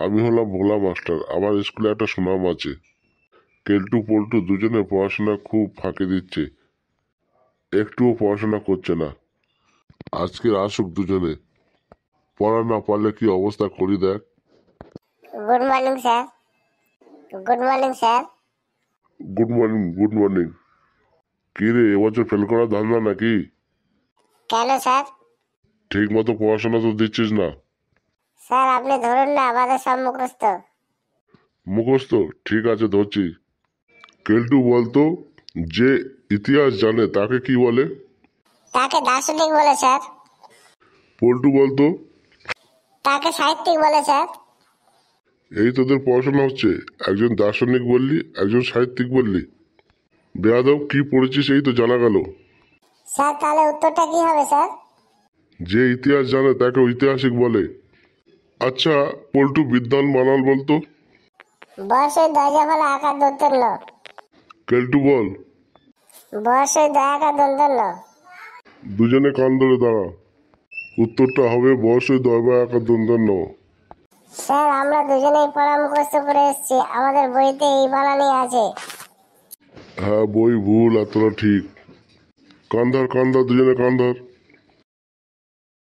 আমি হলাম ভোলা মাস্টার। আমার স্কুলে একটা সুনাম আছে। কেলটু পল্টু দুজনে পড়াশোনা খুব ফাঁকি দিচ্ছে, একটুও পড়াশোনা করছে না। আজকে আসুক দুজনে, পড়া না পারলে কি অবস্থা করি দেখ। Good morning sir. Good morning sir. Good morning, good morning. কি রে, এবছর ফেল করার ধান্দা নাকি? কেন স্যার? ঠিক মতো পড়াশোনা তো দিচ্ছিস না। স্যার আপনি ধরুন না, আমাদের সব মুখস্থ। মুখস্থ? ঠিক আছে, ধরছি। কেলটু বলতো, যে ইতিহাস জানে তাকে কি বলে? তাকে দার্শনিক বলে স্যার। পল্টু বলতো। তাকে সাহিত্যিক বলে স্যার। এই তোদের পড়াশোনা হচ্ছে, একজন দার্শনিক বললি, একজন সাহিত্যিক বললি। বেয়াদব, কি পড়েছিস এই তো জানা গেল। স্যার তাহলে উত্তরটা কি হবে স্যার? যে ইতিহাস জানে তাকে ঐতিহাসিক বলে। আচ্ছা, পল্টু বিদ্বান বানান বলতো। বয়সই দরজা ফেলা আকার দন্তন্য। কেলটু বল। বয়সই দয়াকার দন্তন্য। দুজনে কান ধরে দাঁড়া। উত্তরটা হবে বর্ষই দয়বা একা দন্তন্য। স্যার আমরা দুজনেই পড়া মুখস্থ করে এসেছি, আমাদের বইতে এই বানানই আছে। হ্যাঁ, বই ভুল আর তোরা ঠিক। কান ধর, কান ধর, দুজনে কান ধর।